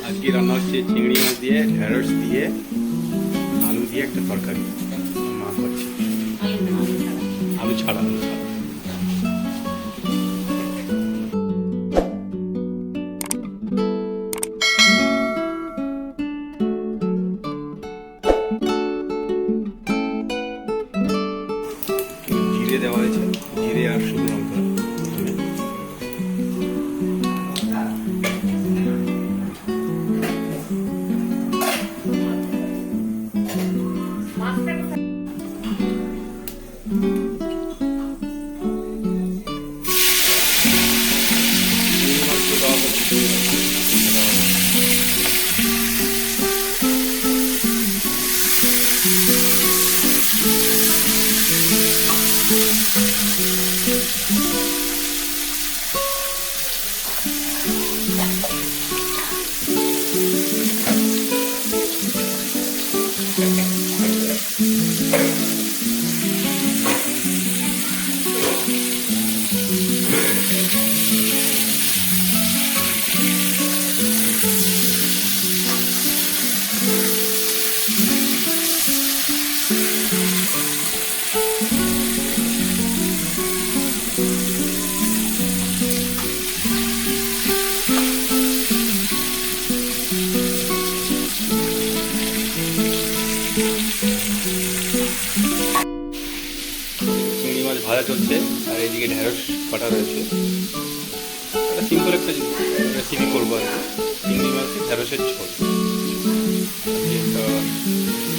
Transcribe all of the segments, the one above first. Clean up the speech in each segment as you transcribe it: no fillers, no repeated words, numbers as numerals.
আজকে রান্না হচ্ছে চিংড়ি মাছ দিয়ে, ঢেঁড়স দিয়ে, আলু দিয়ে একটা তরকারি। মা করছে আলু ছাড়া। জিরে দেওয়া হয়েছে, জিরে আর শুকনো লঙ্কা। চিংড়ি মাছ ভাজা চলছে আর এইদিকে ঢেঁড়স কাটা রয়েছে। একটা সিম্পল একটা রেসিপি করবো আর কি, চিংড়ি মাছ ঢেঁড়সের ঝোল।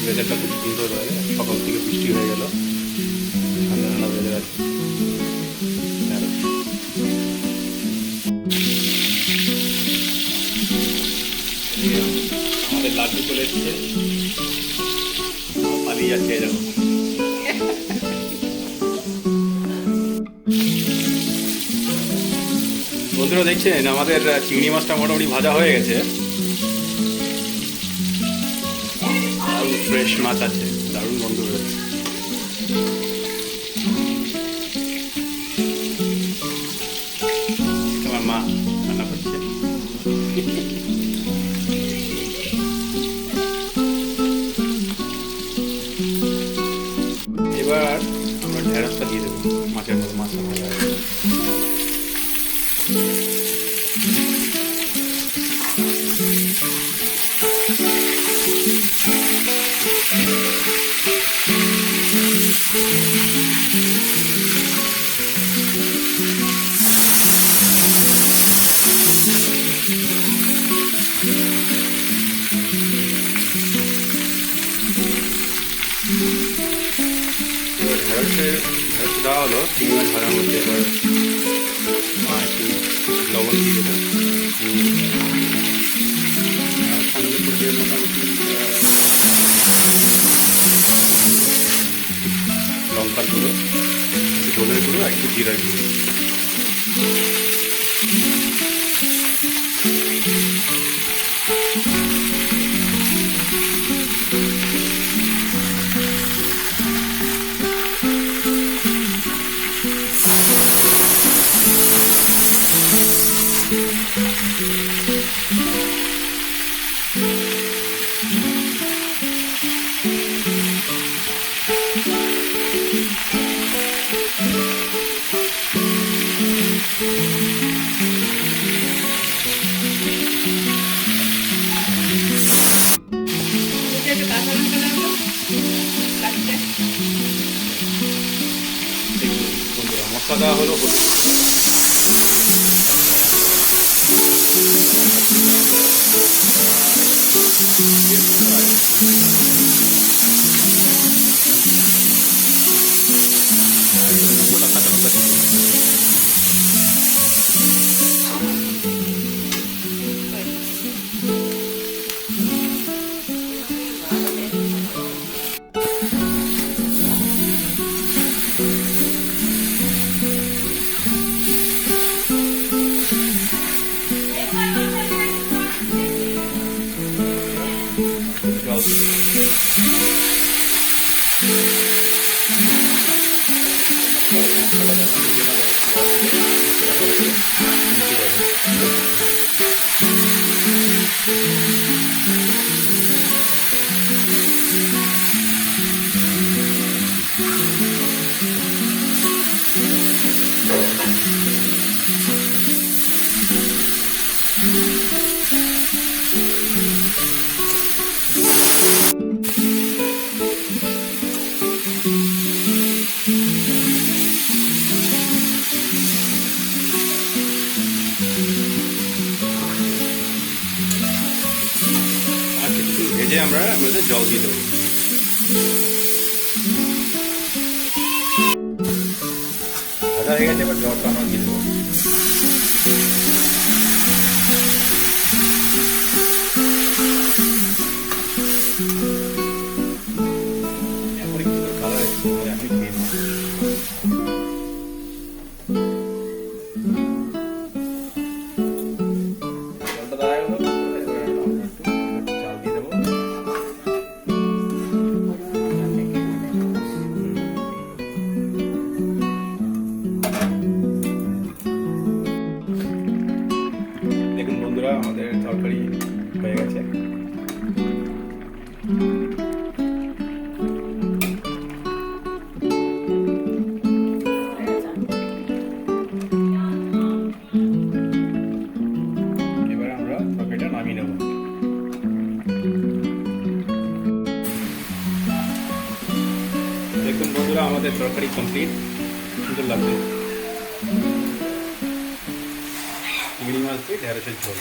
ওয়েদারটা খুব সুন্দর হয়, সকাল থেকে বৃষ্টি হয়ে গেল, ঠান্ডা ঠান্ডা ওয়েদার আছে। আমাদের লাড্ডু চলে এসছে, পালিয়ে যাচ্ছে এরকম। বন্ধুরা দেখছেন আমাদের চিংড়ি মাছটা মোটামুটি ভাজা হয়ে গেছে। দারুণ ফ্রেশ মাছ আছে, দারুণ গন্ধ রয়েছে। আমার মা রান্না করছে। এবার আমরা ঢেঁড়সটা দিয়ে দেবো মাছের মতো, মাছটা ভাজা হয়ে গেছে। ঢেঁড়স দেওয়া হলো চিংড়ি মাছ ভাজার মধ্যে। এবার মা একটু লবণ দিয়ে দেবো, সঙ্গে করবে মোটামুটি লঙ্কার গুঁড়ো, একটু ধনের গুঁড়ো, একটু জিরার গুঁড়ো। মশলা দেওয়া হলো হলুদ, গোটা কাঁচা লঙ্কা দিয়ে ভেজে আমরা আমাদের জল দিয়ে দেবো। ভাজা হয়ে গেছে, এবার জলটা আমরা দিয়ে দেবো। এখন কি কালার আছে, আমি খেয়ে নেব। জলটা দাঁড়ায় গেল, চাল দিয়ে দেবো। দেখুন বন্ধুরা, আমাদের তরকারি হয়ে গেছে। এবার আমরা তরকারিটা নামিয়ে নেব। দেখুন বন্ধুরা, আমাদের তরকারি কমপ্লিট। সুন্দর লাগবে চিংড়ি মাছ দিয়ে ঢেঁড়সের ঝোল।